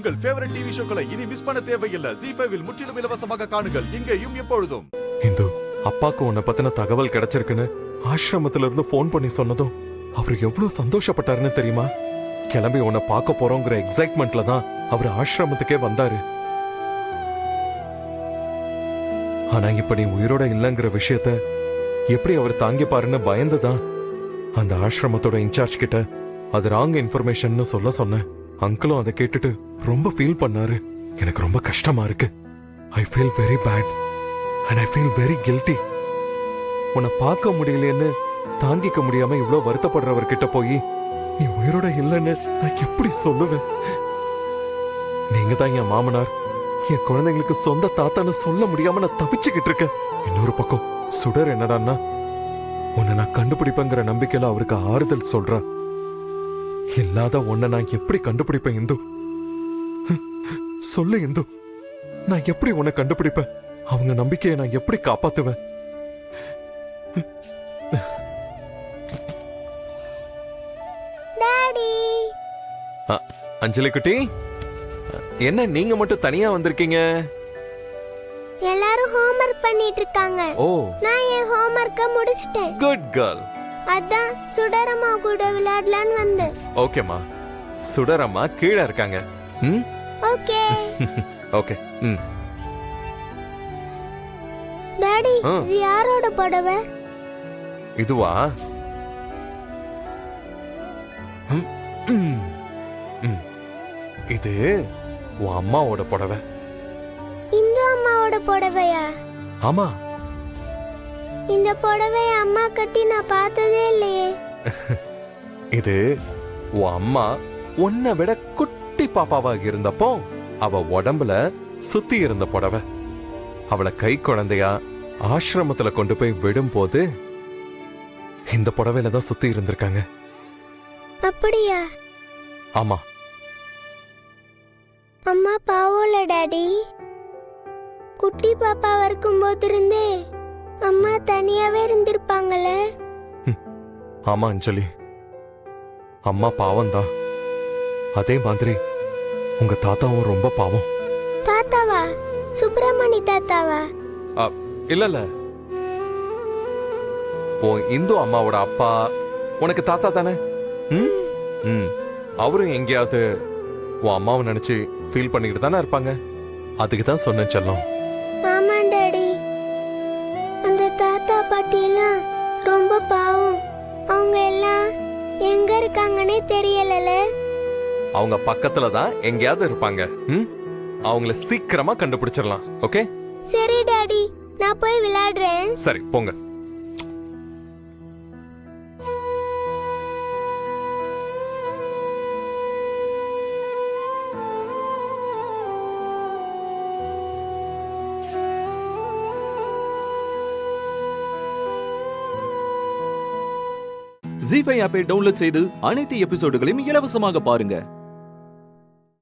உங்கள் favourite TV ஷோக்களை இனி miss பண்ண தேவையில்லை. ஜீ5 இல் முற்றிலும் இலவசமாக காணுங்கள். இங்கேயும் எப்பொழுதும். இந்து, அப்பாக்கு உன்னை பத்தின தகவல் கிடைச்சிருக்குன்னு ஆசிரமத்துல இருந்து போன் பண்ணி சொன்னதும் அவர் எவ்வளவு சந்தோஷப்பட்டாருன்னு தெரியுமா? கிளம்பி உன்னை பார்க்க போறோங்கிற எக்ஸைட்மெண்ட்ல தான் அவர் ஆசிரமத்துக்கே வந்தாரு. ஆனா இப்ப நீ உயிரோட இல்லைங்கிற விஷயத்த எப்படி அவர் தாங்கிப்பாருன்னு பயந்துதான் அந்த ஆசிரமத்தோட இன்சார்ஜ் கிட்ட அது ராங் இன்ஃபர்மேஷன் சொல்ல சொன்னேன். அங்கிளும் அதை கேட்டுட்டு ரொம்ப ஃபீல் பண்ணாரு. எனக்கு ரொம்ப கஷ்டமா இருக்கு. I feel very bad and I feel very guilty. உன்னை பார்க்க முடியலன்னு தாங்கிக்க முடியாம இவ்வளவு வருத்தப்படுறவர்கிட்ட போய் நீ உயிரோட இல்லைன்னு நான் எப்படி சொல்லுவேன்? நீங்க தான் என் மாமனார், என் குழந்தைங்களுக்கு சொந்த தாத்தான்னு சொல்ல முடியாம நான் தவிச்சுக்கிட்டு இருக்கேன். இன்னொரு பக்கம் சுடர் என்னடான்னா உன்னை நான் கண்டுபிடிப்பேங்கிற நம்பிக்கையில அவருக்கு ஆறுதல் சொல்றேன். இல்லாத உன்னை நான் எப்படி கண்டுபிடிப்பேன் இந்து? சொல்லு இந்து, நான் எப்படி உன்னை கண்டுபிடிப்பேன்? அவங்க நம்பிக்கையை நான் எப்படி காப்பாத்துவேன்? அஞ்சலி குட்டி, என்ன நீங்க மட்டும் தனியா வந்திருக்கீங்க? எல்லாரும் ஹோம்வொர்க் பண்ணிட்டு இருக்காங்க. ஓ, நான் என் ஹோம்வொர்க்க முடிச்சிட்டேன். Good girl. அதான் சுடரம்மா கூட விளையாடலான்னு வந்தேன். ஓகேமா, சுடரம்மா கீழே இருக்காங்க. ம், ஓகே. ஓகே. ம், டாடி, இது யாரோட புடவை? இதுவா? இது உன் அம்மாவோட புடவை. இந்த அம்மாவோட புடவையா? ஆமா. இந்த புடவை அம்மா கட்டி நான் பார்த்ததே இல்லையே. இது உன் அம்மா உன்னை விட குட்டி பாப்பாவா இருந்தப்போ அவ உடம்புல சுத்தி இருந்த புடவை. அவளை கை குழந்தையா ஆசிரமத்துல கொண்டு போய் விடும் போது இந்த புடவையில தான் சுத்தி இருந்திருக்காங்க. அப்படியா? ஆமா. அம்மா பாவோல டாடி. குட்டி பாப்பா இருக்கும்போது இருந்தே அம்மா தனியாவே இருந்திருப்பாங்களே. ஆமா அஞ்சலி, அம்மா பாவம் தான். அதே மாதிரி உங்க தாத்தாவும் ரொம்ப பாவம். தாத்தாவா? சுப்பிரமணி தாத்தாவா? இல்ல இல்ல, உன் இந்து அம்மாவோட அப்பா உனக்கு தாத்தா தானே? அவரும் எங்கேயாவது உன் அம்மாவை நினைச்சு ஃபீல் பண்ணிக்கிட்டு தானே இருப்பாங்க. அதுக்கு தான் சொன்னேன் செல்லம். ஆமா டாடி, அந்த தாத்தா பாட்டி எல்லாம் ரொம்ப பாவம். அவங்க எல்லாம் எங்க இருக்காங்கன்னே தெரியல. அவங்க பக்கத்துல தான் எங்கேயாவது இருப்பாங்க. அவங்கள சீக்கிரமா கண்டுபிடிச்சிடலாம். ஓகே? சரி டாடி, நான் போய் விளையாடுறேன். சரி, போங்க. ஜீ5 ஆப்பை டவுன்லோட் செய்து அனைத்து எபிசோடுகளையும் இலவசமாக பாருங்க.